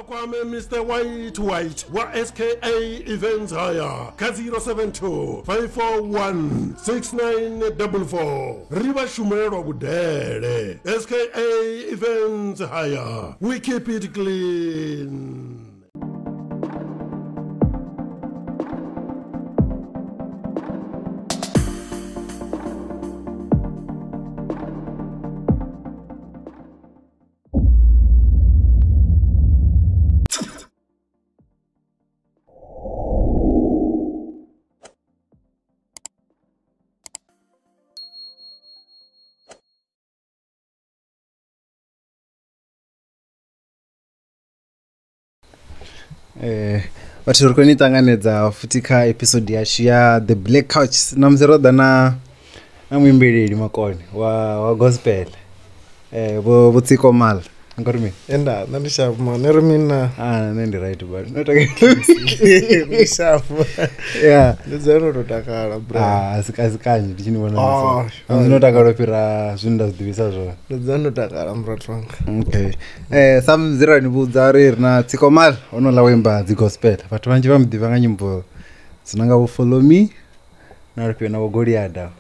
Wakwame Mr. White wa SKA Events Hire ka 072 541 6944 riba shumelwa budele SKA Events Hire, we keep it clean. Vatiri kunitanganedza futi ka episode yacho ya The Black Couch namzeroda na muimbiriri makoni wa gospel vo Tsiko mal ngorimi enda nandishafu manero mina nendi right but notaka nishafu yeah ndizero rotakala bro asikanyi ndichiniona notaka ropira zvinda zvidivisa zvo ndizanotakala mratwanga okay samzira nibudza riri na Tsiko mal onola wemba gospel vatu vanji vamudivanga nyimbo dzinanga follow me naripena Goliada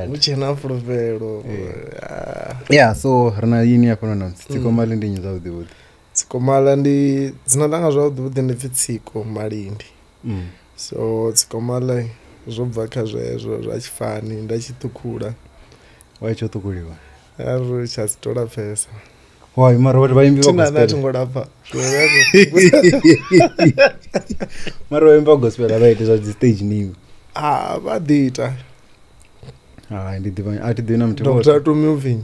muchena fulufelo yeah so rina yini yapano na Tsiko mal ndi nyiza udhibudi Tsiko mal ndi dzinalanga zva udhibudi ndi Tsiko malindi so Tsiko mal zobva kha zvezvo zvachifani ndachitukula waichotukuliwa aro chasitora pesa wai mara vati vaimbi gospel tinana tingorapa mara vaimbi gospel avaite zva stage name vadita atidhina Dr. to moving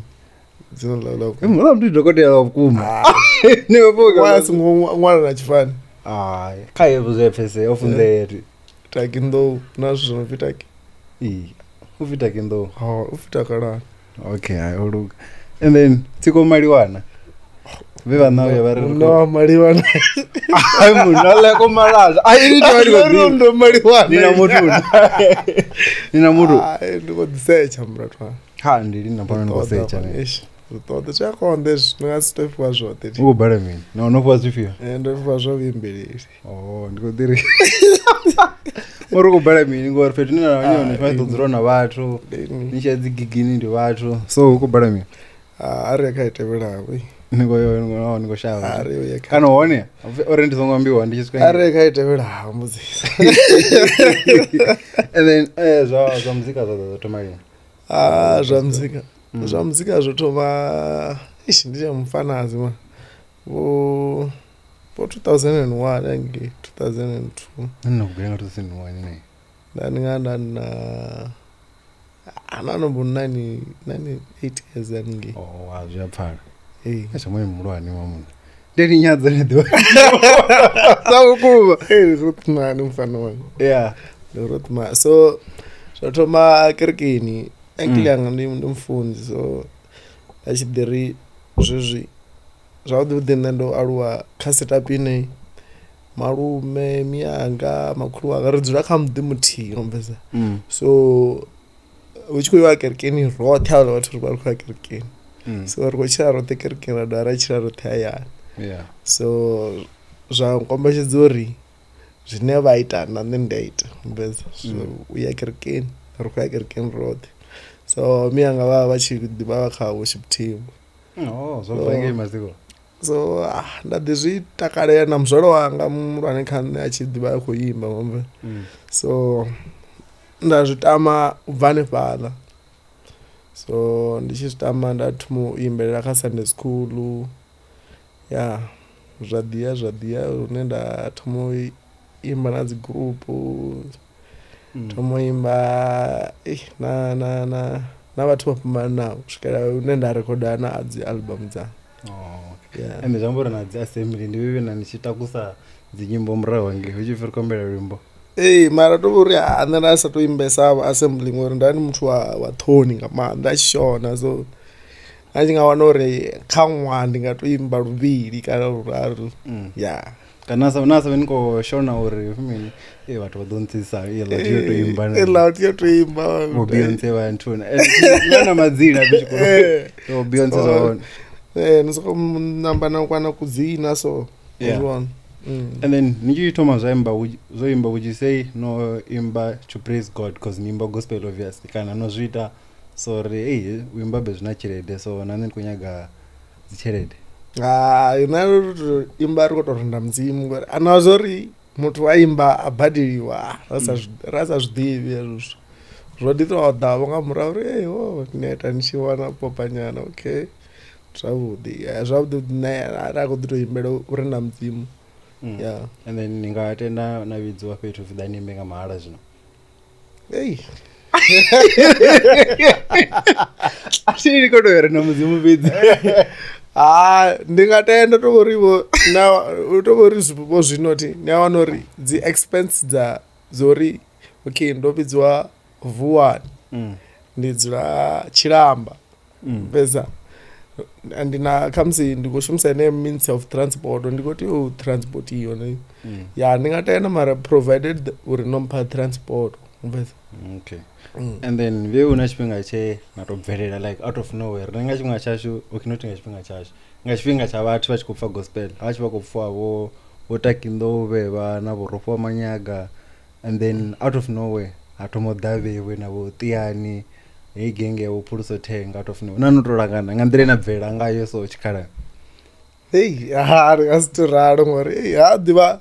dzinolala mura mntu dhokotela wakuma wasi mwana nachifani kaivo zvepese ofunze yeti taki ndo nazvo zvinopitaki ufitaki ndo ufitakala okay oluka and then Tsiko maliwana vevanauya varino maliwana munaleko malaza ndo maliwana nina mutu ndikodzisecha mratwa ndiri napano ndikosecha zvotoda zvakonde zvinongasitofiwa zvote ukubhara mini naunofiwa zvifio ndofiwa zvovimbiriri ndikodiri uri kubhara mini ngori petu ninanyonefaitodzirona vatu nichadzigigini ndi vatu so ukubhara mini ari yakaiteverawe nikoshava kana one ore ndizongwambiwa ari yakaiteverawo muzisa and then zva muzika zvazotomarina zva muzika zvotoma ndiche mufanazi ma po 2001 yange 2002 ndinogwenga 2001 nei ndandingana ananombo 8 years yange zvapfara chamwe mulwani mamunhu ndiri nyadza nedhiwa Rothman mfana wangu Rothman so zvotoma kerekeni ankle yanga ndimufundzi so achidhiri zvezvi zvavudhi ndo aluwa setup ine malume mianga makuru akaridzura kamudhi muti ombeza so uchikuiwa kerekeni rothe alo vatu rikwa kerekeni so rikochira rothe kerekeni radara chira rothe ayani so zvangombachidza uri zvine vaitana nendaita ombeza uya kerekeni rikuya kerekeni rothe so mianga vava vachidhiva vakaworship team zvobvaingei maziko so ndadzvitakale namuzvaro wanga murwane kane achidhiva kuimba mombe so ndazvitama kubva nepala so ndichizvitama ndatimuimberera kasunday school zvadhiya une ndatomoimba nadzigrupu tomoimba navatu vapambana navo kusvikira une ndarekoda naadzi album dzangu ende zvambori nadzi assembly ndivivena ndichitakusa dzinyimbo murahwa nge uchifirikombera rwimbo mara tovori handana asatoimbesa assembly ngori ndani mutu wathoni ngamanda ndachishona so andingawana uri kamwa ndingatoimba ruviri kana ruraru kanasa venikoshona uri fumini vatu vadontsisa lauti yotoimba Beyonce vantuna nana madzina bichikuru Beyonce zvaona nisoko namba nakwana kudzina so and then nichitoma zvaimba would you say no imba to praise God because nimba gospel obviously kana nozvita sorry hey uimba bezvina cherede so nani kunyaga dzicherede inaro imba rikotorinda mudzimu ngori anazori mutu waimba abhadhiriwa rasa zvidivi izvozvo zvoditoa davo ngamurauri eyo tinoita nichiwana popanyana okay zvavudi naye arakuditoimbera urinda mudzimu and then ningatenda navidzi wapethu vidanembe ngamahara zvino hey atiri kotoverena mudzimu vidzi ndingatenda tovorivo utovori zvipo zvinoti nevanori dziexpense dzori okay ndovidzwa vuwani ndidzira chiramba pesa andina kamsi ndikoshumisa means of transport ndikoti transport iyo ndingataenda mara provided uri nompa transport pesa okay and then veuna chipinga chenatobverera like out of nowhere ringa chipinga chacho ukinotinga chipinga chacho nga chipinga chavati vachikupfa gospel avachi vakupfuwa votakindove vana voropo vamanyaga and then out of nowhere atomodhavewe navo tiani eigenge vopuluso tenga out of nowhere nanotolangana ngandire nabvera ngayo so chikara ringasitoraro ngori hadiva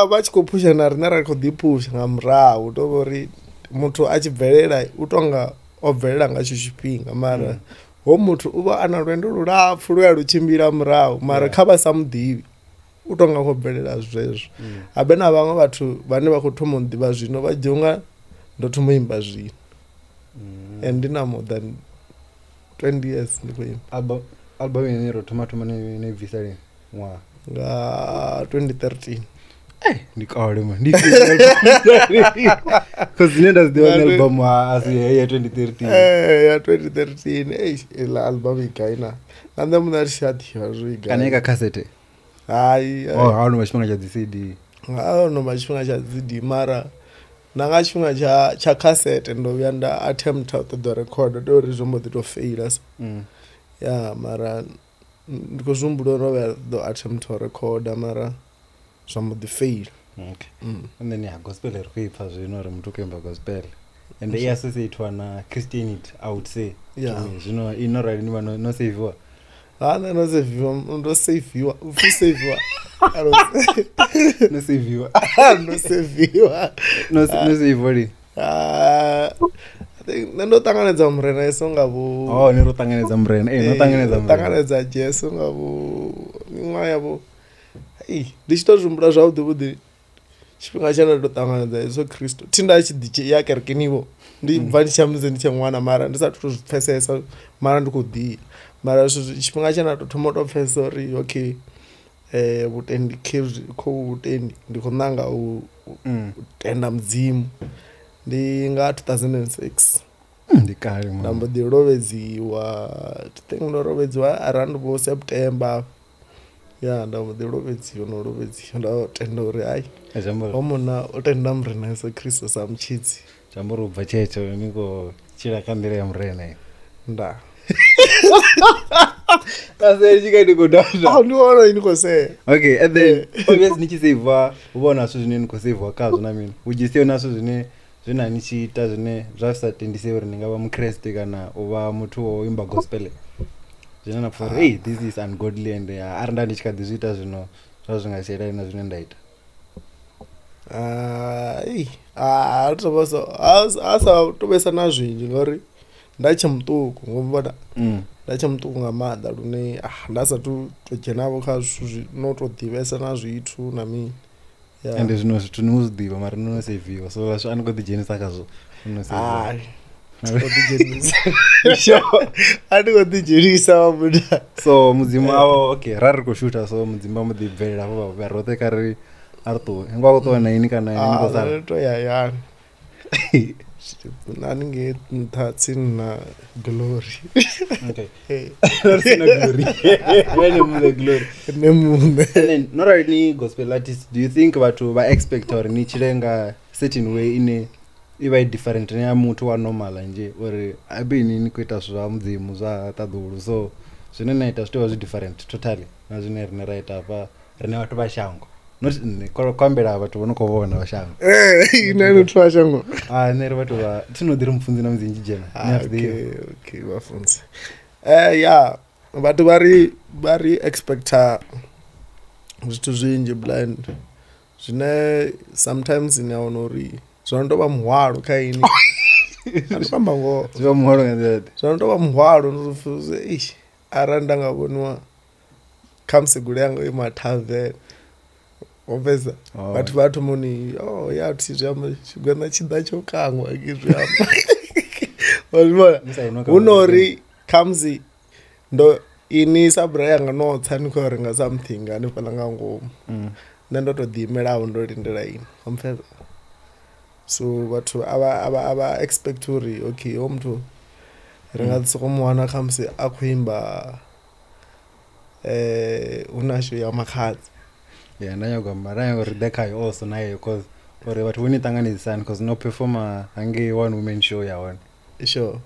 vachikopusha narina rakodipusha ngamurahu tovori mutu achibverera utonga obverera ngacho chipinga mara mutu uva ana rwendo rurapfu ruya ruchimbira murahu mara kavasamudhivi utonga kobverera zvezvo habena vamwe vatu vane vakutomondiva zvino vajonga ndotomoimba zvino and ndina more than 20 years ndikuimba album inero tomatoma nevhisa rini mwa nga 2013 ndikaorema because ndinendazidiwa nealbum asi ya 2013 ya 2013 ila album ikaina nande munarishatiwa zviga kanaika cassette haano machipinga cha cd haano machipinga cha cd mara nanga chipinga cha cassette ndovya nda attempt out the record ndori zvomboditofaila so mara ndikozvumbudo novya the attempt to record mara zvambodifail and then gospel iri kuipfa zvino ri mutu kuimba gospel and iassociatwa nachristianity I would say zvino inorari niva nosavhiwa nosavhiwa ndosavhiwa ufusavhiwa nosavhiwa nosavhiwa ri ndotanganedza murena iso ngavo nerotanganedza murena notanganedza jesu ngavo imwa yavo ndichitozvumbura zvavudhivudhi chipinga chandototanganedza yesu kristu tindachidhi yakerekenivo ndibva ndichamuze ndichemwana mara ndisati tozvipfesesa mara ndikudhiya mara chipinga chanatotomotopfesa uri okay utendi utendi ndikunanga utenda mudzimu ndinga 2006 ndikare ndambodirovedziwa ndorovedziwa around vo september ndambodirovedziwa norovedziwa ndatenda uri hai omuna utenda murena yesu kristu samuchidzi chambori ubva checho niko chirakambira yamurena nda asechikaitikodaundiona inikosea okay and then obviously nichisavhwa uva naso zvine nikosavhwa kazvo namini ujisiwo naso zvine zvinanichiita zvine zvavisatendise uri ndingava mukreste kana uva mutu woimba gospel zvine napfura hey this is ungodly and ari ndandichikadzizviita zvino zvazvingasiyana ina zvine ndaita asatobesa nazvinji ngori ndachemutuku ngomboda ndachemutuku ngamadha lune ndasati tojenavo kazvitu zvinotodhivesa nazvitu namini ende zvino zvitu nimuzvidhiva mari nonosevhiwa so zvo anikodzijenisa kazvo andikodzijenisa vabuda so mudzimba avo okay rari kushuta so mudzimba mudhibverera vo varoteka ri arito ingwakutona ini kana initoyayani naninge ntatsina glory nemune norari ni gospel artist do you think vatu vaexpect uri nichirenga certain way ine iva different neyamutu wanormal nje uri abinini kuita zvamudzimu zvatadhulu so zvine naita zvitova zvidifferent totally nazvine rine raita apa rine vatu vashango not kwambira vatu vanokovona vashango inanotu vashango neri vatu tinodiri mupfunzi namuzinji jena okay vafunzi yeah vatu vari expecta zvithu zvinji blind zvine sometimes inaona uri zvanotova muhwaro kaini anofamba ngo zviva muhwaro ngandati zvanotova muhwaro nofuze ara ndangavoniwa kamseguru yangu imatavhen opesa vatu muni yati zvama chigwena chida chokangwa ikizvama vazvibona unori kamsi ndo ini sabra yanga notsa nikorenga something anifana ngomu nendotodhiimirawo ndorindira ini omfeza so vatu ava expect uri okay omntu ringatsikomwana kamsi akuimba unasho yamakadzi ndanyagoridekai also naye because ore vatu vonitanganisani because no performer hange one woman show yaone sure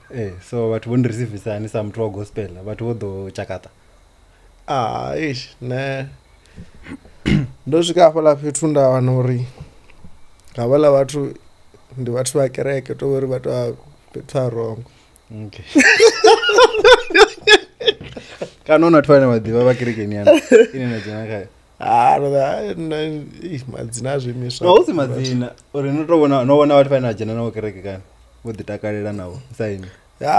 so vatu vondireceivisani samtu wa gospel vatu vodhochakata ish ne ndosvika apo lapethu ndawana uri ngavala vatu ndi vatu vakereke tovori vatu vapethu arongo okay kanona twana madhiva vakerekeni yana inena janakaya madzina azvimiswa ausi madzina uri noona vati paina vajena navo kereke kani vodhitakarira navo saini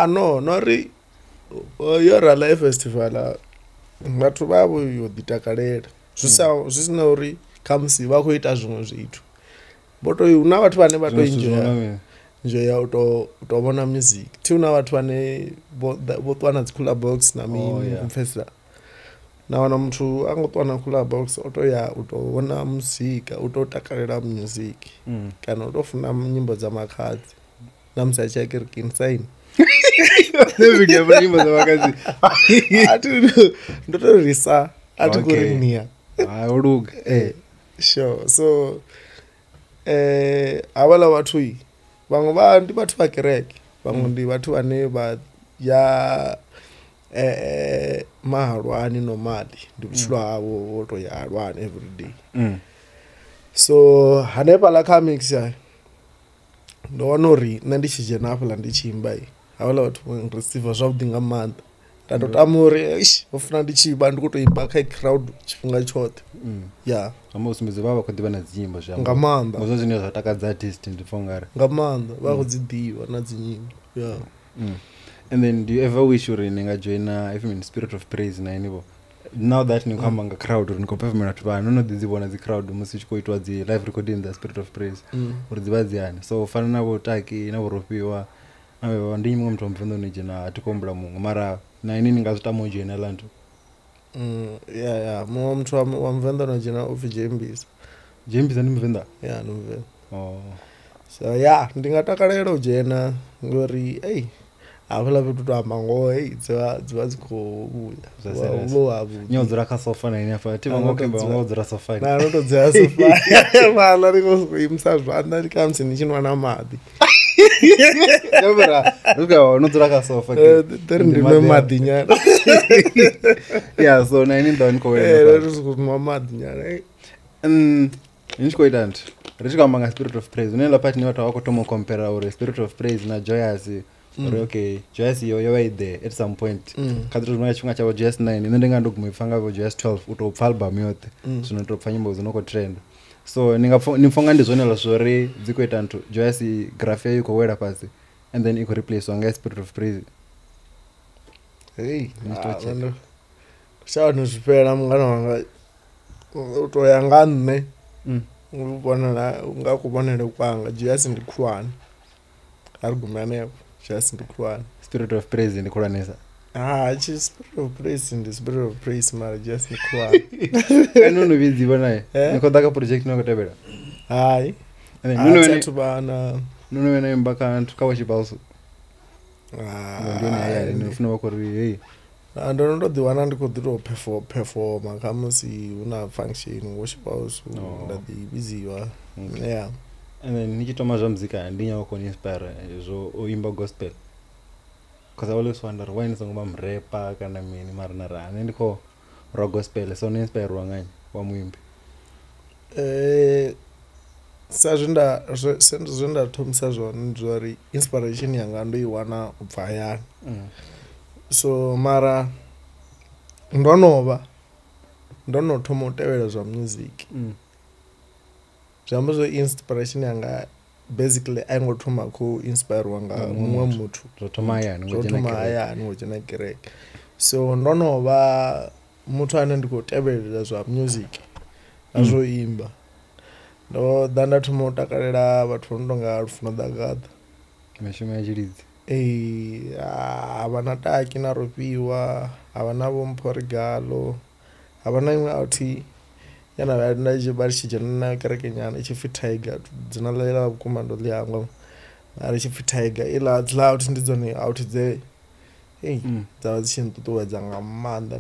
no nori yorala efestival vatu vavo yodhitakarira zvisina uri kamsi vakuita zvimwe zvithu botoi una vatu vane vatoinjoya utovona music tiuna vatu vane votwana dzikula box namifesa nawana muthu angotwana kula box otoya utovona musika utotakarira music kana utofuna nyimbo dzamakadzi namusi achiakerekeni saini nyimbo dzamakadzi ndotorisa atikurinia uluga sure so avala vathui vamwe ndi vathu vakereke vamwe ndi vathu vane ya mahalwani normally ndi vutshilo havo votoya halwani everyday so hanepala kha mix yayo ndowana uri nṋe ndi tshi dzhena hafhaḽa ndi tshi imba havhaḽa vhathu receiver zwavhuḓi nga maanḓa ndatotama uri ho funa ndi tshi imba ndi khou tou imba kha crowd tshifhinga tshoṱhe ya amba usumbedza vha khou ḓivha na dzinyimbo zwavho nga maanḓa ngozwo zwine zwa takadza artist ndi pfha ungari nga maanḓa vha khou dzi ḓivha na dzinyimbo yeah and then do you ever wish uri ni nga joina if in spirit of praise na inivo now that ni khamba nga crowd uri ni khou performera vhathu vhana no ḓi vhona dzi crowd musi tshi khou itwa dzi live recording the spirit of praise uri dzi vha dziyani so fana na vho Taki na vho Rofiwa na ndi imwe muthu mvenḓa ni dzhena atikombula mungu mara na ini ni nga zwi tama u dzhena lanto muṅwe muthu wa mvenḓa no dzhena upfi Jembisa ndi mvenḓa ndi mvenḓa so ndi nga takalela u dzhena ngori havhaḽa fhethu to amba ngoho dzivha dzi khou vhuya nyo dzula kha sofa na ini afa ti vhango kemba vhango dzula sofa na ndo dzula sofa mala ri khou imisa zwanḓa ndi kamsi ni tshinwa na maḓi Kamera, look no dzula kha sofa there ndi no maḓi nyana so na ini ndo ko ri khou nwa maḓi nyana ni tshi ita nthu ri tshi kamba nga spirit of praise une la part ni vhathu vha khou toma compare uri spirit of praise na joyous okay joyous yo wait there at some point kadri zvinga chunga chavo joyous 9 ine ndinga ndoguma ifanga vo joyous 12 utopfa album yote zvino topfa nyimbo zinoko trend so nimfonga ndizvonela zvori dzikuita nthu joyous graph yayo ikowera pasi and then iko replace wanga spirit of praise shawa nozvipera mungana wanga utoyanga nne ungakubonele kwanga joyous ndi khulwane arigumira nepo just ndikwana spirit of praise ndikulanisa spirit of praise ndi spirit of praise mara just ndikwana anono vidziva naye nikodaka project nokotevera hayi atubana nono wena imbaka ntukawa chipauso ndoni yaya nofuna wakori hey ando ndodiwana ndikodiro performa kamusi una function worship house ndadibiziwa yeah and then nichitoma zva muzika ndinya wako inspire zvo oimba gospel because I always wonder why nisongoba mrepa kana mini marinara ane ndiko ro gospel so no inspire wanganya wa muimbi sa zwenda thomisa zwone ndori inspiration yanga ndo iwana ubva hayani so mara ndono thoma u tevhela zwa music zwiamba zwo inspiration yanga basically I ngo thoma ku inspire wanga muṅwe muthu zwo thoma hayani ngo dzhena kereke so ndono vha muthu ane ndiko tevhelela zwa music na zwo imba ndo ḓa nda thoma u takalela vhathu vho no tonga Lufuno Ḓagaḓa mishumo ya tshilidzi havha na Taki na Rofhiwa havha na Vho Mphorigalo havha na iṅwe authi yana nda vha tshi dzhena na kereke nyana itshi pfi Tiger dzina ḽa vhukuma ndo ḽi hangwa ari tshi pfi Tiger iḽa dziḽa authi ndi dzone authi dze dza dzi tshi nṱuṱuwedza nga maanḓa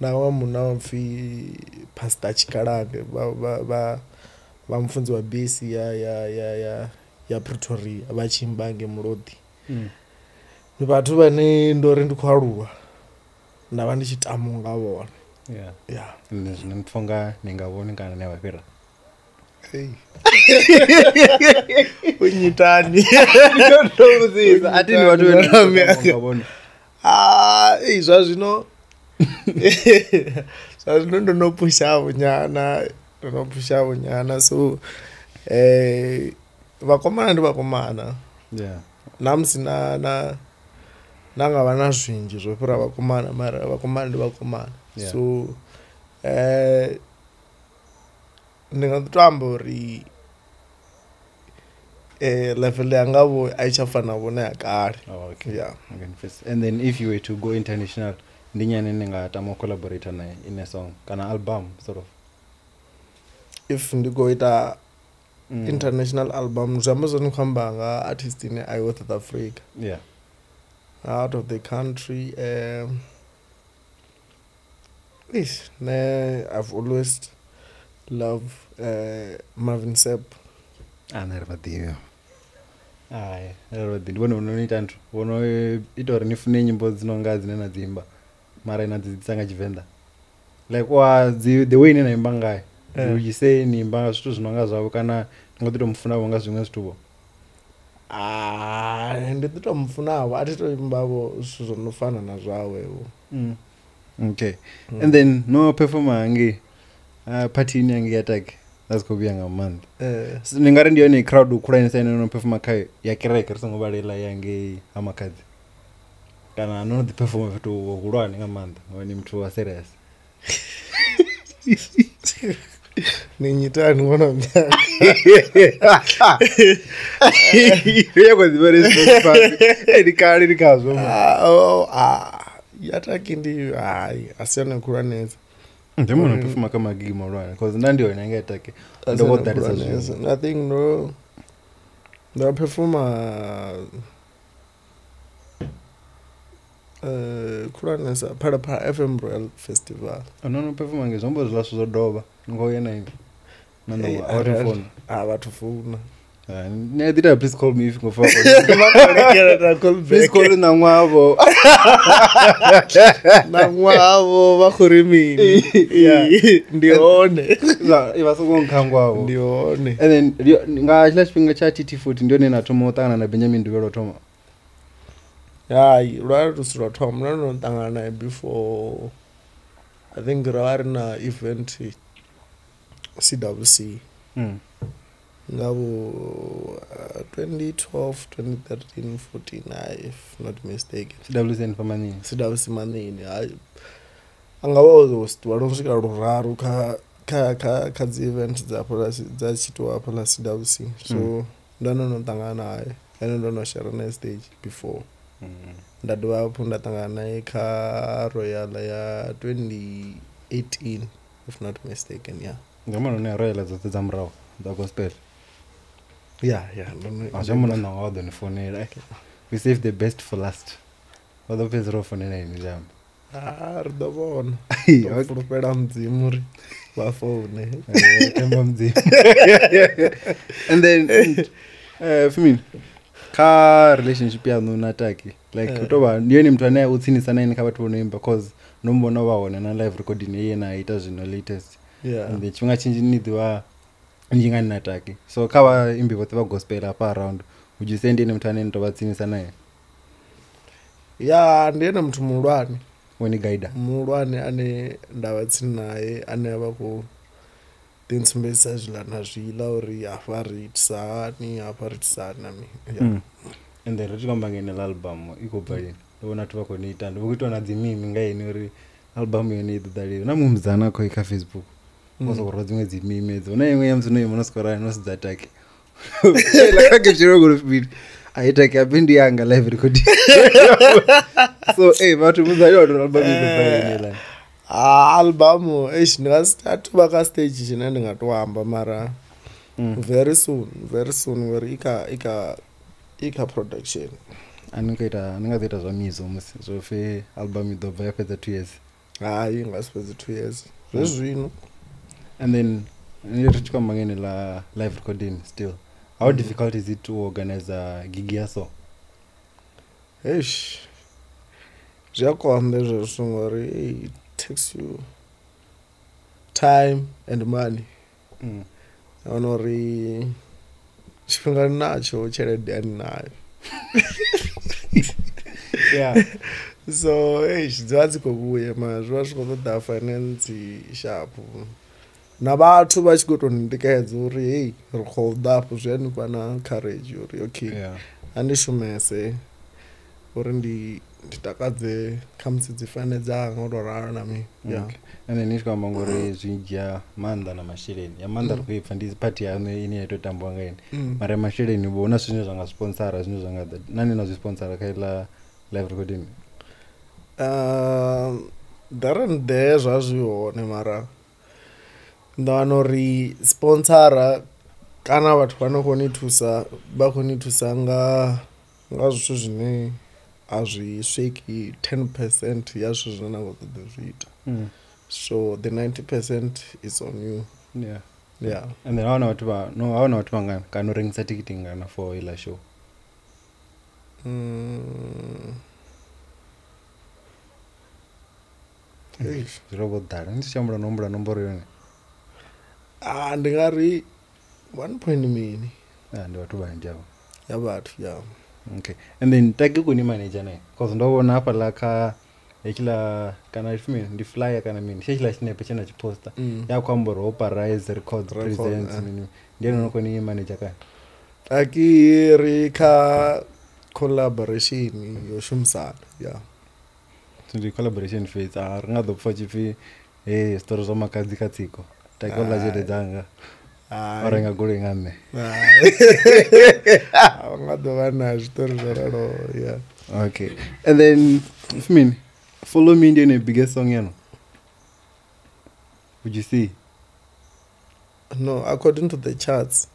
na wa muna pfi Pastor Chikalange vha mfunzi wa bisi ya Pretoria vha tshimbange Mulodi ndi vhathu vhane ndori ndi khou aluwa nda vha ndi tshi tamo nga vhone yeah zwine mfunga ni nga vhoni kana ne vhafhira unyitani ndo vhudzisa ati ni vhathu vhane vhona zwa zwino ndo no pusha nyana so vakomana ndi vakomana namusi na nga vha na zwinzhi zwo fhira vakomana mara vakomana ndi vakomana so ndi nga ḓi to amba uri level yanga vho a i tsha fana vhone ya kale and then if you were to go international ndi nyane ni nga tama collaborate naye in a song kana album sort of if ndi go ita international album zwi amba zwone khou amba nga artist ine I was South Africa out of the country I've always loved Marvin Sapp nervadiyo nervadi ndibone unoita nthu wono ita uri nifune nyimbo dzinonga dzine na dzimba mara ina dzidzisa nga Venda like the way ine naimba ngayo you say ni imba zwithu zvinonga zvavo kana ngo ḓi mufuna vho nga zwiṅwe zwithu ndi ḓi to mufunavho a thi to imbavho zwithu zwo no fana na zwawewo okay and then no performer hangi party ini yangi attack that's ko vhuya nga month ni ngari ndi yone crowd khulwanisa ine no performer khayo ya kereke ri songo vhalela yangi Hamakadzi kana no ḓi performer fhethu hulwane nga maanḓa ngani muthu wa serious ni nyitani mwana mnyaka ya kwa very specific ni kali ni kazo yataki ndi asiyana khulwanesa ndimo no performer kama gigi malwana because ndandi yona nge atake ndo what that is I think no performer khulwanesa phala FM Royal Festival no performer ngezombo zlaso zodova ngoyena ivi nando phone vhathu funa Nedita, please call me if you go forward. Please call na ngwavo. Na ngwavo vakurimini. Ndione. Ivasoko nkangwavo. Ndione. And then nga chila chipinga cha TT40 ndio nena tomo utangana na Benjamin Duvelo Toma. Yeah, lwa rusura Toma no tangana before I think na event CWC. Ngabo 2012, 2013, 14 if not mistaken. CWC and Famani. CWC manini. Angabo was walosika ruraru ka zi event za chitwa pala CWC. So ndano no tangana naye. Eno no share na stage before. Ndadwa hapo ndatangana naye ka Royal ya 2018 if not mistaken, yeah. Ngamo no Royal za zamrao da gospel. Yeah. We save the best for last. What the best for in jam. Rdobon. Furpeda mzimuri. Wa phone. And then for me, kha relationship yanu na Taki like kutoba ndiye mtu anaye utsinisa naye kha bathu bonoimba cause nombona waona na live recording yena ita zvino latest and the chunga chinji nidwa njingani na Taki so kha imbi vothe va gospel apa around would you say ndiye mtu anaye ntobatsinisa naye ndiye mtu mulwane woni guide mulwane ane ndavatsini naye ane ava ku tinsumbedzisa zvilana zvila uri afaritisa nami and then ritikamba ngene album ikobva yini ndona tivako neita ndikuitona dzimimi ngaini uri album yone idudaliro namumzana ko ika Facebook kozo kurodzimwe dzimimi edzo na imwe yamzuno imonoskora inosidza Taki la kake chiro kurufiti aitaki apendi yanga live recording so vatu muzaliwa ndo album ikobva yini la album ndingastart vaka stage chine ndingatoamba mara very soon where ika production aningazoita zvamizo musi zvofe album idobva yapedza 2 years ingasipedza 2 years zvezvino and then tichikamba ngene la live recording still how difficult is it to organize a gig yaso zvakombe zvesvo ngori it takes you time and money anori chifhinga nacho chelede andinayo so zvidziva dzikokuuya mazviva zvikotoda finance shapu navathu vachikotondikedza uri ri hold up zviyani pana courage uri okay andishumese uri nditakadze khamutsi dzifanedzanga utorara nami and then ichikamba ngori zvinjya manda namasheleni yamanda rikuipfa ndi party yano ini yatotambwa ngaini mara masheleni vona zvinhu zvangasponsora zvinhu zvanga nani nazvisponsora kaila live recording darende zvazvione mara ndavanori sponsora kana vathu vakonitusa nga zvithu zvine hazvisviki 10% yazvo zvinangotoda zviita so the 90% is on you and then hauna vatu vangani kanorengesa tikiti ngana for ila show zvirovodhara ndichambura nomboro yone ndingari 1 point mini ndi vatu vanjavo yavathu okay and then Taki kuni manager naye cause ndovona apa laka echila kana ifimi ndi flyer kana mini chechila chinepe chena chiposter yakwambora Operize Records presents mini ndiye nokoni manager kana Taki rika collaboration yoshumsana ndi collaboration phase ringado pfa chifi story zo makadzi katsiko Taki ola jede dzanga orenga gole ngame wangadova nazvitori zvararo okay and then ifimi Follow Me ndiye biggest song yano would you see no according to the charts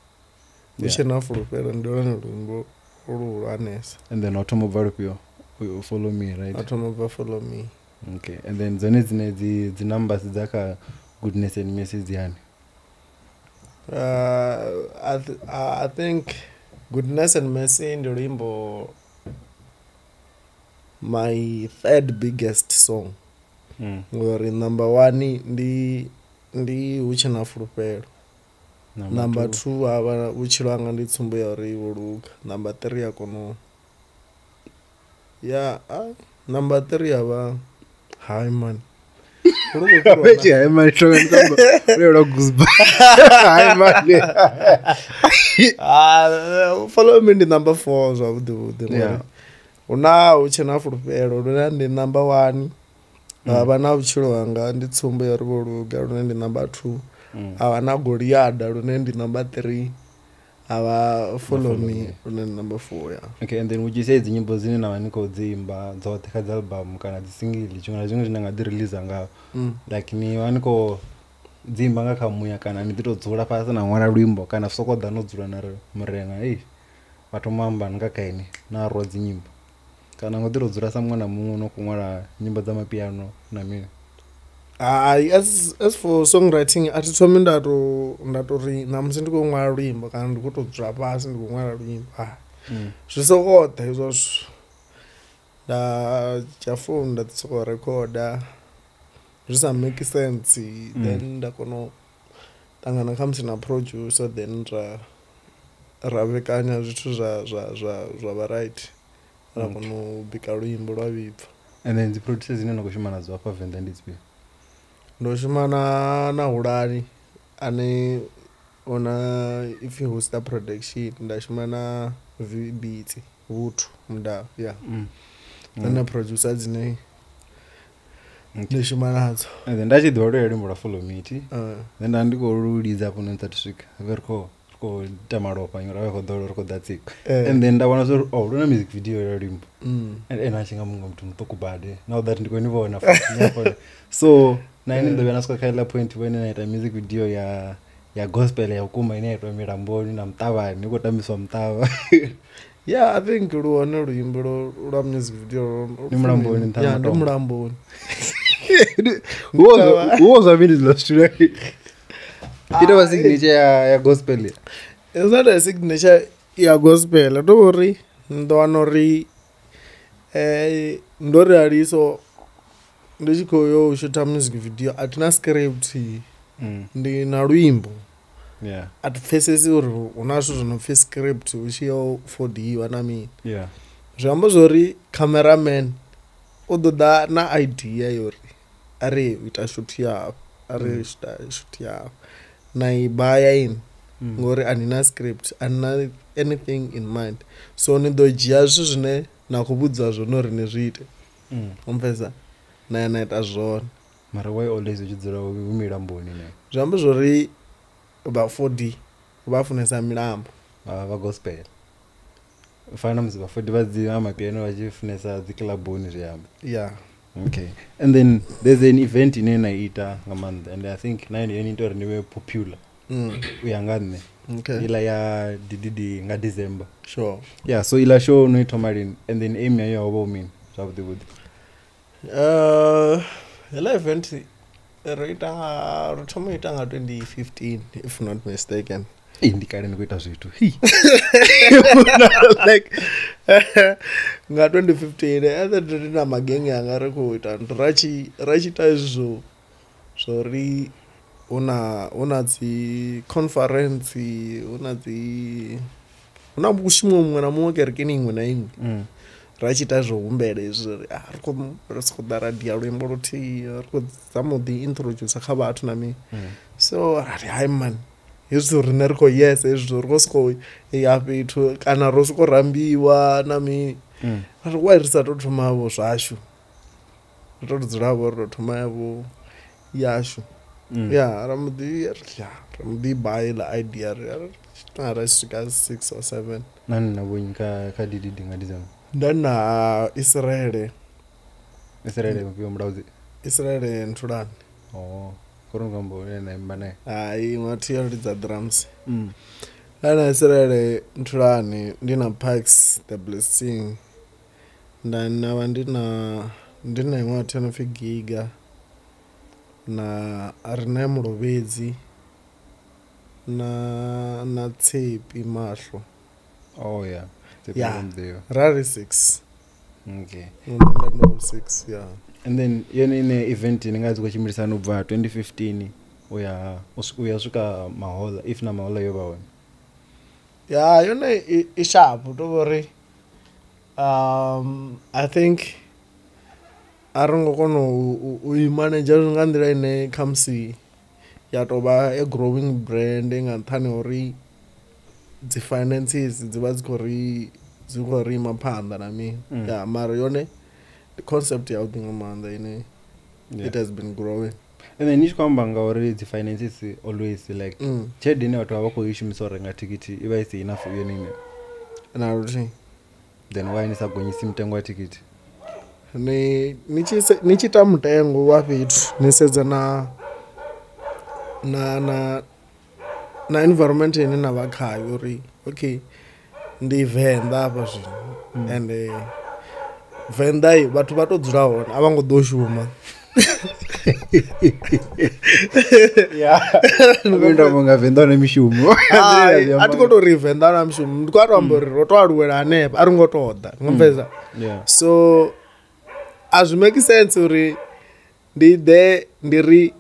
uchenafurupera ndorane rwimbo ururwanesa and then automobile pio Follow Me right automobile Follow Me okay and then dzone dzine dzi numbers dzaka Goodness and Mercy yani I think Goodness and Mercy ndio wimbo my third biggest song ngori number 1 ndi uchenafurupero number 2 ava uchilwanga ndi tsumbo ya uri ivoluka number 3 yakono number 3 ava hi man Kapechi hai man shonga lero guzba hai man Follow Me ndi number 4 zvavuḓi una uchenafurupero luna ndi number 1 ava na vutshilo wanga ndi tsumbo ya uri ivoluka lune ndi number 2 ava na Goliada lune ndi number 3 ava Follow Me lune ndi number 4 okay and then would you say dzinyimbo dzine na vaniko dzimba dzote kha album kana dzisingle chimwe na chimwe zvinanga direlease nga like ni vaniko dzimba nga khamuya kana ni ditodzula pasi na nwala lwimbo kana sokoda no dzula na murenga vatomamba nga kaini na ro dzinyimbo kana ngodirodzula sa mwana mungu no kunwala nyimbo dza mapiano na mini as for songwriting atitomi ndatori namusi ndikonwala lwimbo kana ndikutodzula pasi ndikonwala lwimbo zvisokoda izvozvo ndachafunda tsiko rekoda zvisamake sense then ndakona kamsina producer then ravekanya zvithu zvava right rakonobika ruimbo rwavibva. And then the producers ine nokushumana nadzo apa Venda ndidzipi? Ndoshumana naHulani ane ona if you host a production ndashumana VBT Vuthu Mudau then producer dzine ndashumana nadzo. And then ndachidziwa kuti rimbo ra follow me ti then ndandikoruridza apo nontatisvika veriko tamalopa nyora vekodoro rikoda Tsiko and then ndawana so lona music video ya rimbo and achinga mungu mtu mutokubade now that ndikonivona so naine ndo vanaswa kaila point when naita music video ya gospel ya ukuma inaitwa Miramboni na Mtavani nikotamiswa Mtava. Yeah, I think ruone ruimbo rwa music video ni Muramboni ntama. Yeah, ni Muramboni. Uoga mini lost today. Ito was signature ya gospel. It's not a signature ya gospel. Don't worry. Ndo anori ndori ariso ndechikoyo ushuta music video atina script ndi na ruimbo. Yeah. At faces uri unazvo zvinopfe script uchiyo 4D wanami. Yeah. Zvambo zvori cameraman ododa na idea yori ari uita shoot ya ari shoot ya na ibaya in ngori anina script anina anything in mind so ndojia zvine nakubudza zvonori nezviite umpesa na naita zvona mara why always uchidzira Miramboni ne zvambo zvori about 4D vafunesa milambo va gospel fana mziva 4D vadziva mapiano vachifunesa dzicluboni zviyamba. Yeah. Okay. And then there's an event in Naita ngamanda and I think nine into niwe popular uyangane. Okay. Ila ya Dididi nga December. Sure. Yeah, so ila show no tomarin and then aim ya how mean so the wood. Ila event Rita Rotomaitanga 2015 if not mistaken. Indikare nikuita zvitu. Like nga 2015 other ndina magenge anga rekuita rachita izvo zvori una dzi conference una bushimo mumwe na mumwe kerekeni imwe na imwe rachita zvohumbere izvi rikuda radio rwimbo ruti rikuzama the introduce kha vathu nami so rari hai man izvo rine riko yes izvo rikosiko yapithu kana rosiko rambiwa nami rari wai risatotomavo zvashu ritodziravo rirotoma yavo yashu yeah ramudi buy la idea rasvika 6 or 7 nani nabonyika kadididi ngadizama ndana Israel mpiwa mudauzi Israel ntulani kurungambo naimba naye hai matiyoridza drums ndana Israel ntulani ndina Pax the Blessing ndanava ndina imwe atinofigiga na arina murovedzi na Tsepi Mahlo. Yeah. Yeah, rari 6. Okay. Ndanda 6, yeah. And then yene event ningazi kwa chimirisano bva 2015 uyasvika mahola if na mahola yovaona. Yeah, yone isharp tovori I think aringokono uimanager ngandira ine kamsi yatova a growing brand nganthani ori the finances dziva dzikori mapanda nami yeah mara yone the concept ya udinga manda ine it has been growing and then ichkwamba ngauri the finances always like chede ne watu vakoishimisa renga tikiti iva isi enough uye nini na ruti then why nisagonyisi mtengo wa tikiti nichita mutengo wa vitu nisedza na environment ine na vakhayo uri okay ndi Venda apa zvino and Venda vathu vatodzura hona avangodoshuma Yeah. Venda munga Venda na mishumo. Atikotori Venda na mishumo. Ndikwatombo roto aruwera anepa aringotoda. Ngomveza. Yeah. So as make sense uri ndiri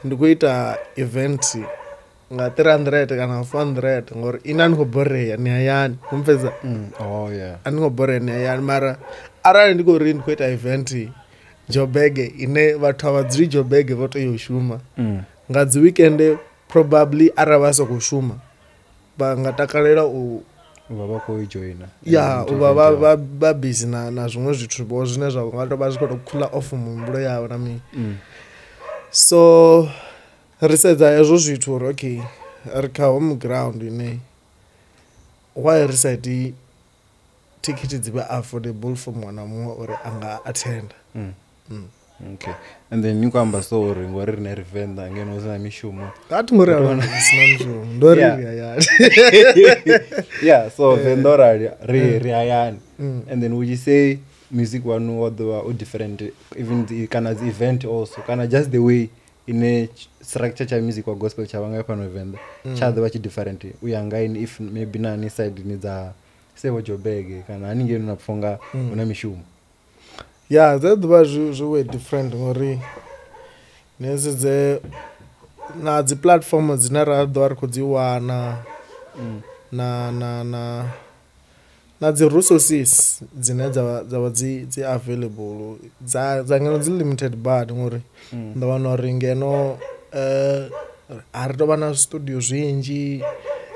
ndikuita event nga 300 kana 400 ngori inanikoboreya ni ayani kumpeza Oh yeah. anikoboreya ni ayani mara arali ndikori ndikuita event Jobege ine vathu avadziri Jobege votoyoshuma ngadzi weekend probably aravaso kushuma vangatakalela Baba ko joina. Yeah, uba ba busy na zvimwe zvithu bo zvine zva ngatova zvikoto kula off mumbulo yawo na mi. So risedza ezvo zvithu uri okay rika home ground ine why risati ticket dzibe affordable for mwana mumwe uri anga attend. Okay. And then you come so uri ngori rine Venda ngeno usina mishumo. Kati ngori usina mishumo ndori ya. Yeah, so Venda ri ayani. And then would you say music wanu or different even the kana the event also kana just the way in a structure cha music or gospel cha vanga pano Venda cha the wachi different uyanga in if maybe na ni side ni za say what your bag kana ani ngeno nafunga una mishumo. Yeah, that was really different ngori nezidze na dzi platform dzine ra ḓo ri khou dzi wana na dzi resources dzine dza dzi available dza ngeno dzi limited bad ngori ndo vhona uri ngeno a ri tou vha na studio zwinzhi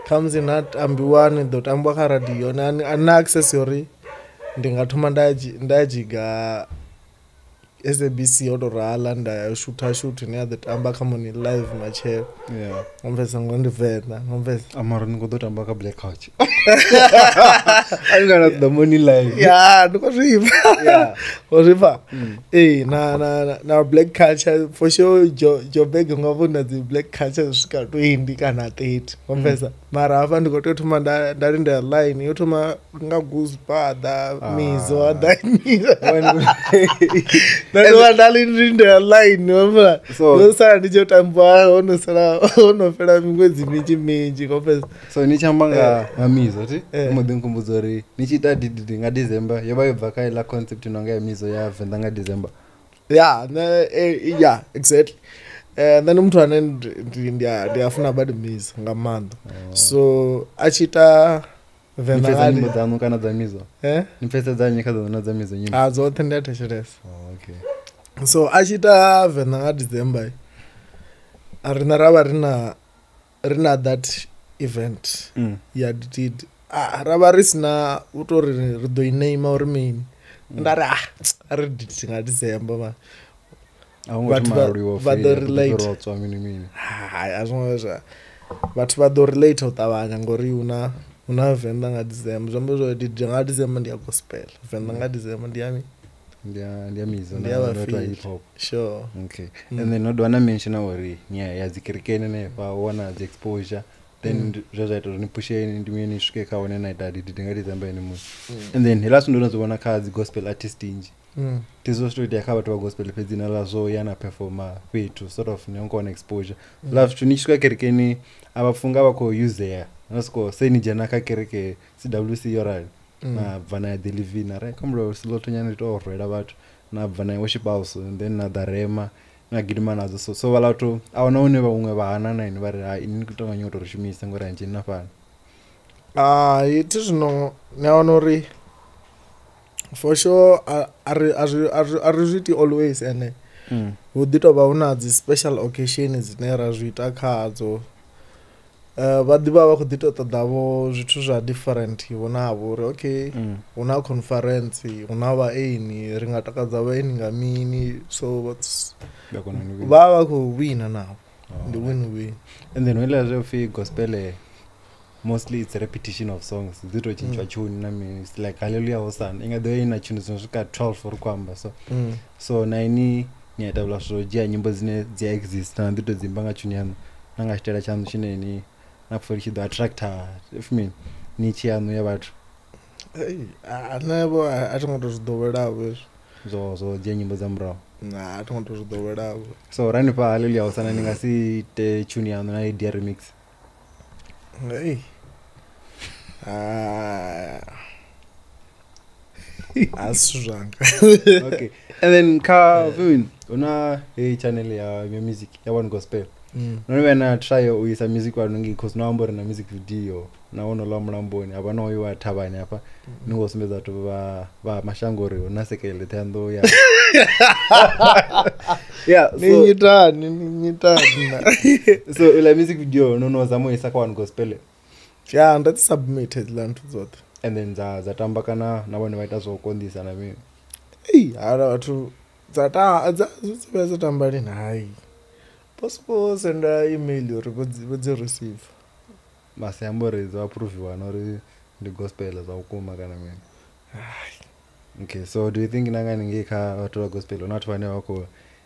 khamusi na tambiwani ḓo tambiwa kha radio na access yori ndi nga thoma ndajiga SABC yotorala shoot ne at the tamba khamoni live matchel. Yeah. Ngomvesa ngondi Venda ngomvesa Amara ngodotamba ka Black Couch. I'm gonna the money live. Yeah, ndikuzvipa. Yeah. Uzvipa. Na Black Culture for sure Jobege ngavona the Black Culture svika 20 kana 30. Ngomvesa. Mara hapa ndikototuma ndarinda line yotuma nga goose pada mizo adanyira. Ndio ndarinda line ngomva. So sasa ndicho tambwa onofera mingwedzi minji ngomvesa. So nichambanga mamizo ti mudenkumbudzo ri nichita Dididi nga December yoba yobva kaila concept inonga yemizo ya Venda nga December. Yeah, yeah, exactly. Then mtu ane ndiafuna bado mizo nga mando. So achita Venda nga nyimbo dzanu kana dza mizo. Nipesa dza nyika dzona dza mizo nyimbo. Zote ndetesheresa. Okay. So achita Venda nga December. Arina rava rina that event ya Dididi. Rava risina utori rido inema uri main. Ndari ari Dididi nga December ma. But they relate. But they relate utavanya ngori una Venda nga December. Zombo zo Dididi nga December ndiya gospel. Venda nga December ndiyami. Ndia mizo na hip hop. Sure. Okay. And then not wanna mention ori ya zikirikene ne pa wana the exposure then zvazaito ni pusheni ndimeni svike kaone na Dididi nga December ine mu. And then hela ndo nozona kazi gospel artist inji. Tizo story yakaba gospel pedzina lazo yana performer kwetu sort of neongoona exposure. Love tunishika kirikeni abafunga bako use there. Nasko seni jana ka kirike CWC yoral. Na vana delivina right kamro siloto nyane to reda bathu na vana worship house and then na darema na gidima nazo so valato awanaone vamwe vahana na ini vari hai ini kutonga nyoto rishumisa ngora nje na fana iti zvino naonori for sure are zviti always ene udito ba una dzi special occasions dzine ra zviita khadzo vadiva va khodito tadavo zvithu zva different vona uri okay una conference una va eni ringa takadza va eni nga mini so va ku wina now the win and then when I feel gospel mostly it's a repetition of songs zito chinchwa tune na me it's like hallelujah hosanna inga the ina tune zinosuka 12 for kwamba so na ini ni atabla sojia nyimbo zine zi exist na ndito zimbanga tune yana nanga chitera changu chineni na for the attractor if mean ni chiano ya bathu anebo atongoto zidowela we zo je nyimbo za mbrao Nah, I don't want to do it. So rani pa hallelujah usana ningasi te tune yanu na idea remix. Hey. Asrang. Okay. And then ka vin una channel ya music ya one gospel. None na try uisa music wanungi cause no ambore na music video na ono la mlamboni abana oyiwa thabani apa ningosumeza to ba mashangori unasekele thando ya yeah so ila music video no zamo isa kwa one gospel yeah that's submitted land zot and then za tamba kana na bone vaita zokondisa na mimi ara watu za tambali nayi possible send email or would receive masambore za approve wanori the gospel za ukuma kana mimi. Okay, so do you think nangani ngeka watu wa gospel not wane wako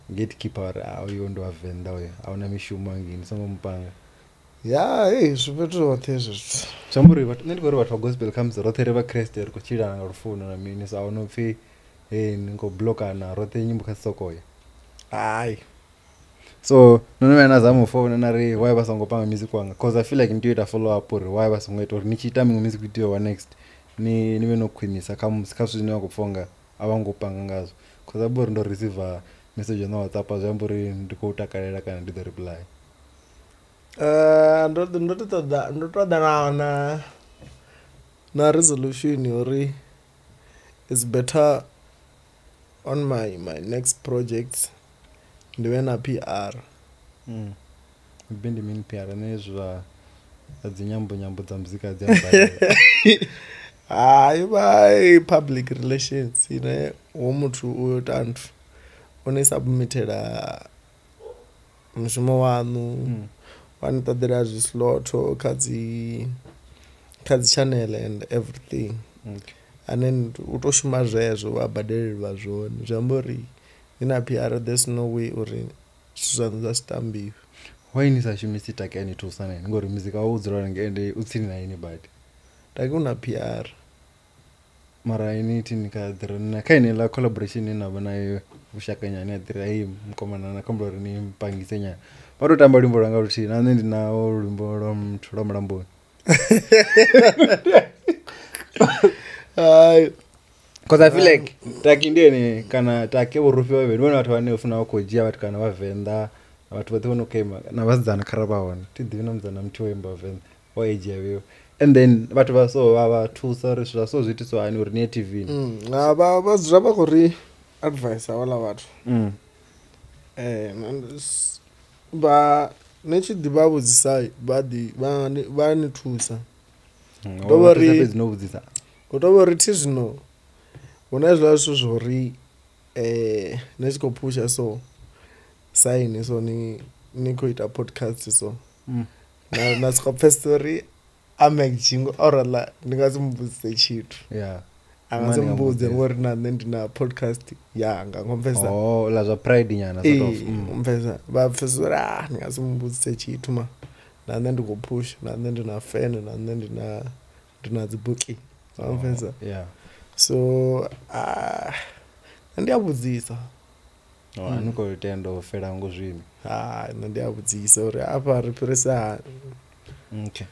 gatekeeper au yondo wa Venda we auna mishumo ngini somo mpanga yeah shubetro watezo chamburi ndikori watu wa gospel comes rothere ba Christ yako chira na rufuna na mimi so auno fi ngo blocker na rothe nyimbo kasokoya ai so none na zamu phone na re why basongopanga music kwanga cause I feel like ndio ita follow up or why basongeta or nichita music video wa next ni niwe no kwinisa kama sikasuzini wako kufonga abangopanga ngazo cause abori ndo receive message na WhatsApp azambori ndiko utakalera kana ndi reply ndo na resolution yori is better on my next projects ndiwe na PR bindi mini PR nezwa adzinyambo za muzika dzamba by public relations womutu uyo tantu unesubmitera mushumo wanu vanotadira zvisloto kadzi channel and everything and then utoshuma zvezvo vabhadharirwa zvoni zvambori ina PR there's no way uri zvanhu zvasitambiwe wainisashumisi takani tusana ngori muzika audzira ngende utsini na ini but takuna PR mara initi nikadhirana kaine la collaboration ina bana ushakanya ni adhira hii mkomana na kombo ni mpangise nya watu tamba limbo ranga ruti na ndi na limbo rom mlambo cause I feel like takindeni kana take urufi wewe ndio watu wane ufuna wakojia watu kana wa Venda watu wote wanokema na bazana karabawana tidivina mzana mtu wemba Venda waejia wewe and then watu baso baba two sorry so zwiti so ani uri TV baba zraba kuri advice wala watu ba nechi dibabu zisai badi bani tusa dobari zinobudzisa dobari tizino unazwa zvori nechikopusha so sign so ni kuita podcast so na nasikopa story amejingo orala ndingazimbudze chitu angazimubudze ngori nane ndina podcast yanga ngompesa la zwa pride nyana sort of ngompesa bafesora ndingazimbudze chitu ma nane ndikopusha nane ndina fan nane ndina zibuki ngompesa so ndiyabudzisa anuko tendo fera ngozvini ndiyabudzisa uri apa represa okay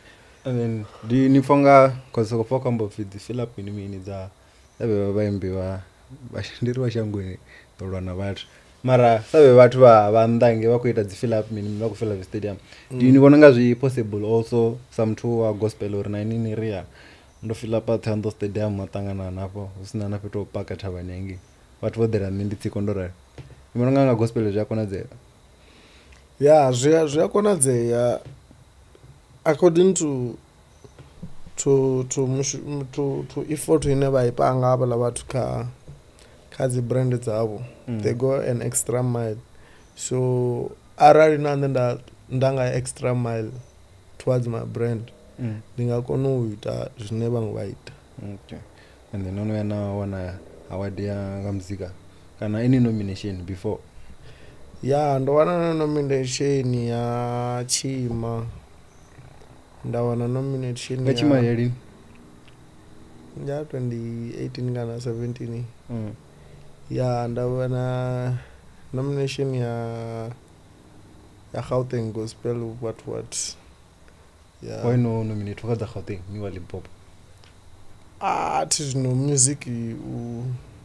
and then nifonga kosokofoka mbofidzi fill up in mini za sabe baimbiwa bashindiri washangweni dolwana vatu mara sabe vatu vandange vakuita dzi fill up mini vakufila vi stadium do you know ngazvi possible also some two gospel or nine area ndo fill up at Thando stadium matangana napo usina napeto paka thavanyangi vatu vodera ndi Tsiko ndora imonanga gospel zvakona dzera yeah zvakona dzera according to effort ine vaipanga ava lavatu kadzi brand dzavo they go an extra mile so arali nane ndanga extra mile towards my brand ndingakona uita zvine vamwe vaita okay and then unoyana wana award ya muzika kana any nomination before ndowana nomination ya Chima ndawana nomination ya Chima yeri ya 2018 kana 17 ndawana nomination ya Gauteng gospel what yeah. Why no nominate for the Gauteng ni wa Limpopo? Tis no music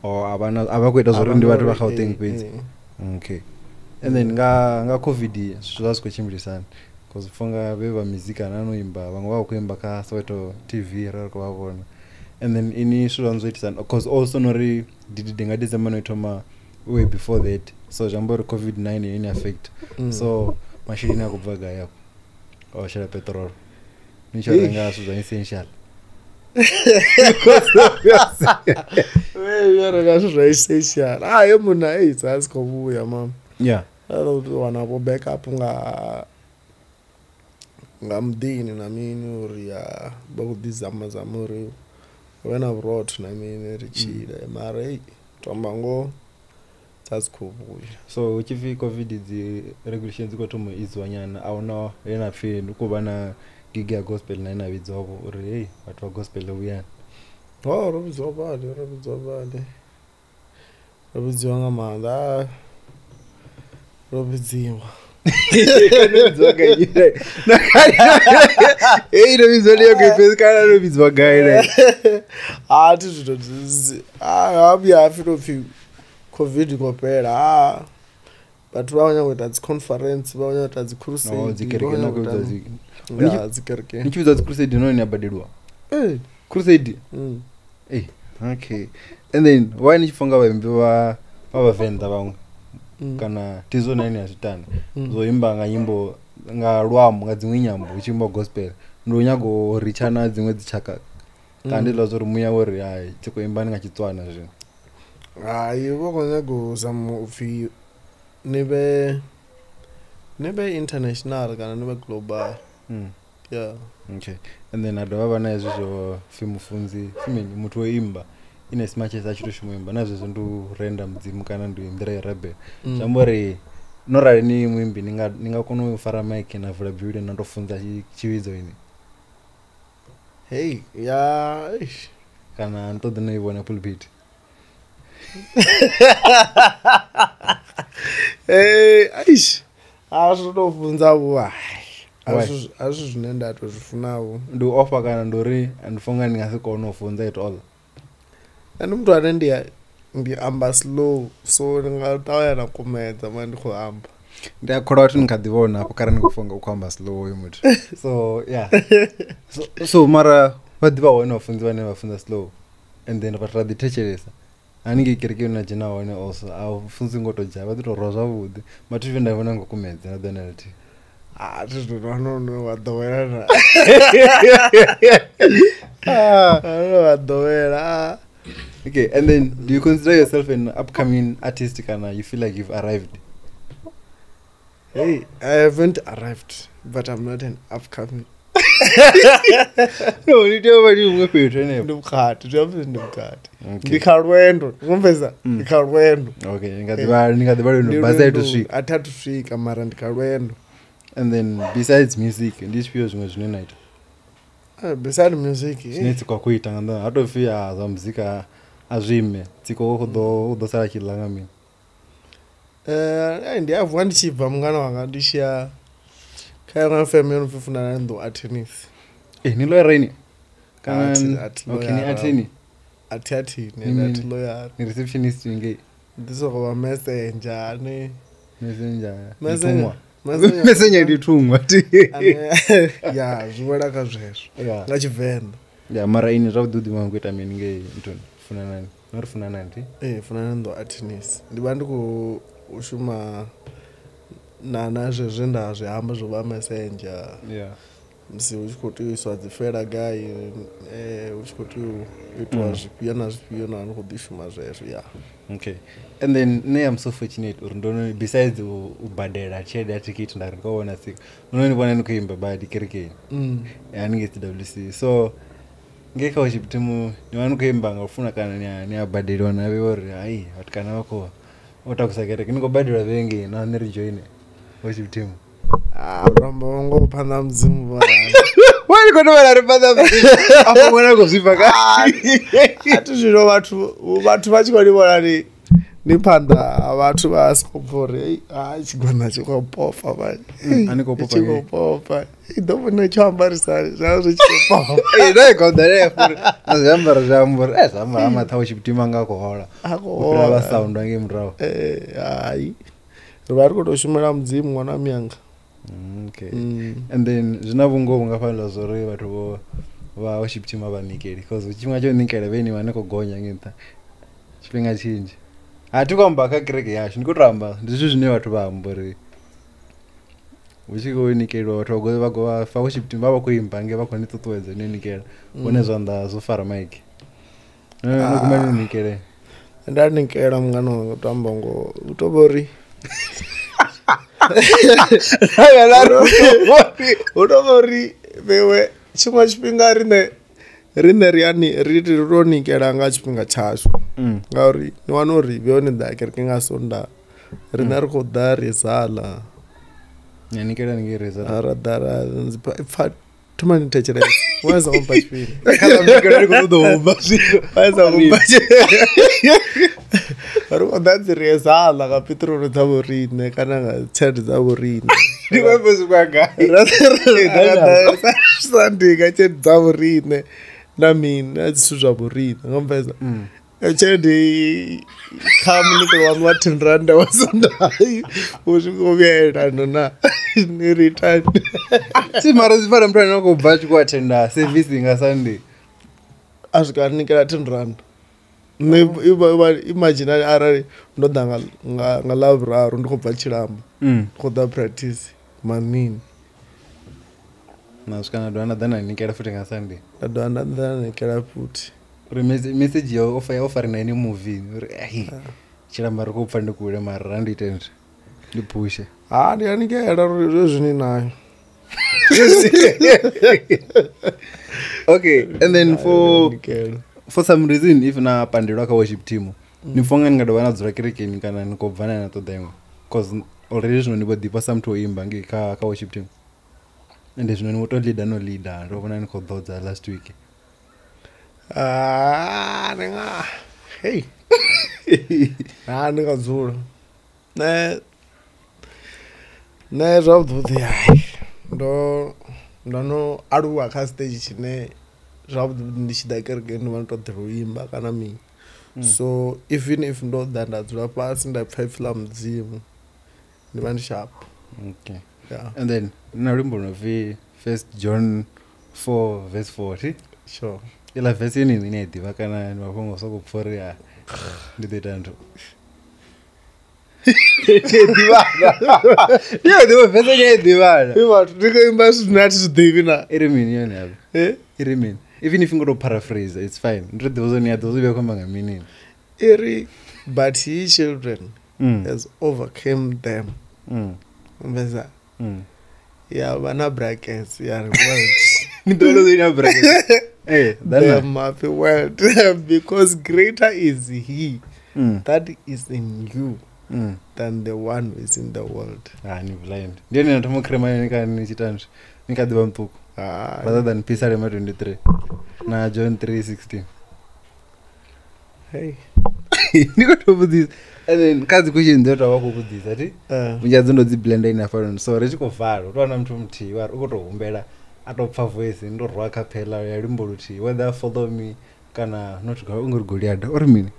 abakweta zori ndi vatu va Gauteng pedzi. Okay. And then nga COVID zvazvo chimbirisana because funga veva music anoimba vamwe vakuimba ka soweto TV rari kuvavona. And then ini zviranzoitisana because also nori Dididi nga December noitoma way before that, so jambori COVID-19 ini affect so mashini akubva gaya oshara petrol nichoranga zva essential yoranga zva essential yemuna dzasi kobuya mama yeah wana po backup nga mdini na mini uri ya bakudizama zamuri wena brought na mini richida mara tombango that's cool. So uchifi COVID the regulations ikotomo izwanyana auna ena fe ukuba na gig ya gospel na ina vidzwako uri hey watu wa gospel uyana robidzwa nga manda robidziwa hey robidzwa leo kepezekana robidzwa gaire tizvitoti abyafi fi COVID kopera but vaonyakuita dziconference vaonyakuita dzicrusade nichivudza dzicrusade noni yabadirwa crusade okay. And then why nichifunga vaimbi vavavenda vamwe kana tizo naini yazvitana zoimba nga nyimbo nga lwamo nga dzimwe nyambo uchiimba gospel ndonyagorichana dzimwe dzichaka kandila zori muya wori hai tikoimbani nga Chitswana zvino vokonyagozama upfi neve international kana neve global yeah. Okay. And then adova vana izvizvo fimufunzi fimeni mutu weimba ine simachesa achitoshimuimba nazvezvo ndurenda mudzimu kana ndoimbira yerebel zvambori norari ni muimbi ningakona kufara mike navhura bhiude nandofunza chividzo ini hey ya kana ndodinoivona pulpit azvinofunza vuwa azvi zvine ndatozvifunawo ndiofa kana ndori andifunga ndingasikonofunza it all ani mntu ane ndiamba slow so ndingatauya nakumedza ma ndikuhamba ndiakhola kuti ndikadivona apo kara ndikufunga ukuhamba slow uyu muti so yeah so mara vadiva wone vafunzi vane vafunza slow and then vatraditecheresa anenge kereke na jina wone also afunzi ngotoja vatitorwa zvavudi mativi ndaivona ngokumedza nadanality tizvinonowadhowera wadhowera. Okay, and then do you consider yourself an upcoming artist kana you feel like you've arrived? Hey, I haven't arrived, but I'm not an upcoming. No, nitobadi umwepetu ene. Ndimkhati, ndimkhati. Ndikarwendo, ngompeza, ndikarwendo. Okay, ngadibali no basa to swika. Atatu swika mara ndikarwendo. And then besides music, ndizvi pio zvimwe zvinoita. Besides music, Sinetsi kwa kuita nganda atofia za muzika azvime. Tsiko kudosara chilanga mimi. Ndiavwa ndichibva mungana wanga ndishia kaya family unofuna ndo atennis. Nilo raini. Kana okay ni ateni. Atati ni atloya. Ni receptionist nge. Ndizo kwa messenger ne. Messenger nditumwa ya zviwela ka zvesvo ngachivenda ya mara ini zvavududi manguita mini nge ntoni funa nani norifuna nani funa nani ndo atennis ndiba ndikushuma zvezvenda zvihamba zvova messenger msi uchikotoiswa dzifera gai uchikotoitwa zvipiyo nazvipiyo navanokudishuma zvesvo ya. Okay. And then I'm so fortunate or besides ubadera chede ya ticket ndarikaona Tsiko unonibona nikuimba badi kerekeni yaninge TWC so ngeka uchiptimu niwanukuimba ngafuna kana ni abadera nawe ori ai watikana wako otakusakereke ningobadira venge na nerijoine uchiptimu ramba wangu panda mzimu bwana wani kono vari panda mzimu apo mwana kuzvipa ka atizvino vatu vachikoni bona ni ni panda vhathu vha Singapore chigona chikopofa chikopofa i ḓo vhona tsho ambarisa zwa zwi chikopofa ndo ikodere azambara zambara zambara matha uchipitima nga kohola ukira ba sound wange murawo hayi ri khou tou shumela mudzimu ṅwana mianga. Okay. And then zwina vhungo vhunga fanela zwori vhathu vha uchipitima vha nikeli because uchimwa tsho nikela vheni vhane kho gonya ngentha tshifhinga tshinzhi a thi kwamba kha kereke yashu ndiko tamba ndi zwithu zwine vhathu vha amba uri uchiko nikeliwa vhathu vha go fa uchipitima vha khou imba nge vha khou ni ṱuṱuwedza ni nikela vhone zwanḓa zwo fara mic no kuma ni nikele nda nikela mungana wanga tamba ngo utobori utobori bewe chimwe tshifhinga rine ri ro nikela nga tshifhinga tshashu ngauri ni wana uri vhone ḓa kereke nga sonda rine ri khou ḓa rezala ni nikela ni rezala ra ḓa pfa thoma ni thetshelesa waza umpa tshifhinga khala nikela ri khou ḓo umba waza umpa ri khou ḓa dzi rezala nga pitrolo dza vhorine kana nga tshelede dza vhorine ndi vha zwanga sandika tshelede dza vhorine na mini na zwithu zwa vhorine nga mvesa tshelede kha munikelo wanu wa 10 rand wa sondayi u swika u vhuyela na ni return si mara dzi fara muthu ane a khou bva tshi khou attenda service nga Sunday a swika nikela 10 rand imagine arali ndo ḓa nga lavhuraru ndi khou bva tshilamba khou ḓa practice manini na swika na dwana ḓa na nikela futhi nga Sunday na dwana ḓa na nikela futhi uri message yo offer na ini movie uri ai tshilamba ri khou pfa ndi kule mara randi tend ndi pushe ndi yanikela zwini nayo. Okay, and then for some reason if na pandelwa kha worship team ni fonga ni nga dovha na dzula kerekeni kana ni khou bva na ṱoḓa iṅwe because already zwino ni vho ḓifha sa muthu o imba nge kha worship team ende zwino ni vho to leader no leader ndo vhona ni khou ḓodza last week nenga hey ni nga dzula ne zwavhuḓi hai ndo no aluwa kha stage tshine zwavhuḓi ndi tshi ḓa kerekeni ndi vha ndo ḓela u imba kana mini so even if ndo ḓa nda dzula fhasi nda pfha ipfhi ḽa mudzimu ndi vha ndi sharp. Okay. Yeah. And then na luimbo no pfi 1 John 4 verse 40 sure ila verse ni ine ḓivha kana ni mafhungo soko pfha uri ndi ḓi tanto Yo, verse ni ḓivha vhathu ndi khou imba zwithu zwine a thi zwi ḓivhi na iri mini yone yavho iri mini even if you go to paraphrase it's fine ndo ḓivha zwo ni a ḓo zwi vha khomba nga mini iri but his children has overcame them mbeza ya vana brackets ya world ni dolo zwi na brackets the happy world because greater is he that is in you than the one who is in the world. Ni blind ndio ni natomo krema ni chitanzvi nikadiva mpuku rather than Pisa Rema 23 na John 3:16 hey niko tobudzisa and then kadzi question ndo twa vakubudzisa ati munyadzo ndo dzi blender ina faro so ri chiko vhalo twana muthu muthihi wari uko to humbela atopfa voice ndo rwa kapela ya limbo luthi whether follow me kana not go ungori Goliath or mini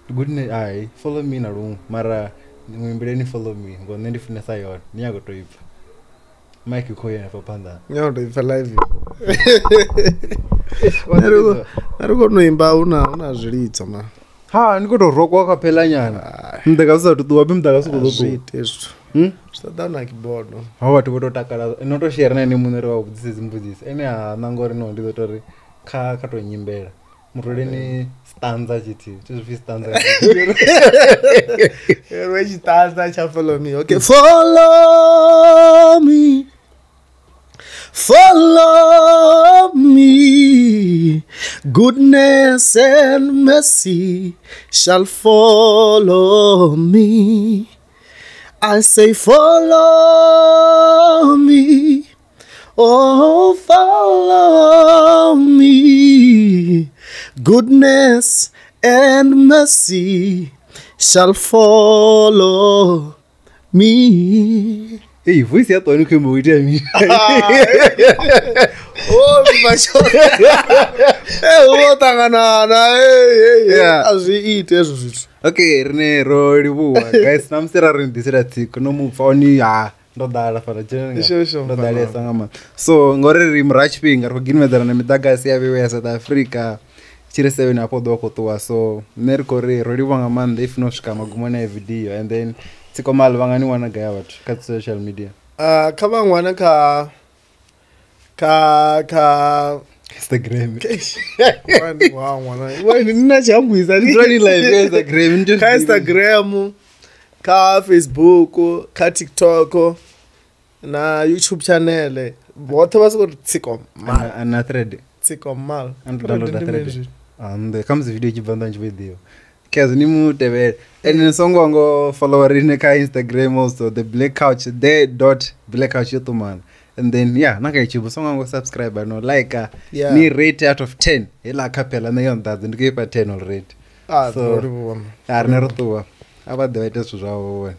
good ai follow me na lungu mara muimbeleni follow me ngo nne ndifunesa yona ni yako to ipfa Mike uko yana papanda nyondo ifa live nariko no imba una zvilitsa ma niko to rokwa kapela nyana mdaka sasa tuwa bimdaka suko do testu stada na kibodo watu voto takala noto share na ni munere wa kudzise zimbuzisa ene nangori no ndizo tori kha to nyimbela muroleni stanza chiti tizvi stanza which stanza cha follow me okay follow me goodness and mercy shall follow me I say follow me oh follow me goodness and mercy shall follow me. Hey, voice ya Tony kuimba uitia mimi. Oh, mashona. Utangana na azviite ezvo zvithu. Okay, rine rolibuwa. Guys, namsera rindisira Tsiko nomupfoni ndodala fara Sure. ndodala sangama. So ngore rim rachping ari kuginmedzana nemidagasi yavewe ya South Africa. Chire 7 apo doko towa. So nerikore rolibuwa ngamanda if nosvika magumana evideo and then Tsiko mal vangani wana gaya vatu ka social media. Kavangwana ka Instagram. Wani nina changwisa ni Really live Instagram just ka Instagram, ka Facebook, ka TikTok na YouTube channel. Bote vasiko Tsiko Mal. Ana thread. Tsiko Mal. And download the thread. And there comes video chibanda video. Kazi ni mutebe. And song wango follower in ka Instagram also the Black Couch _Black_Couch yoto man. And then naka YouTube song wango subscribe no like ni rate out of 10. Ela kapela na yon that ndikepa 10 already. So arnerotuwa. Aba the way to zwawo.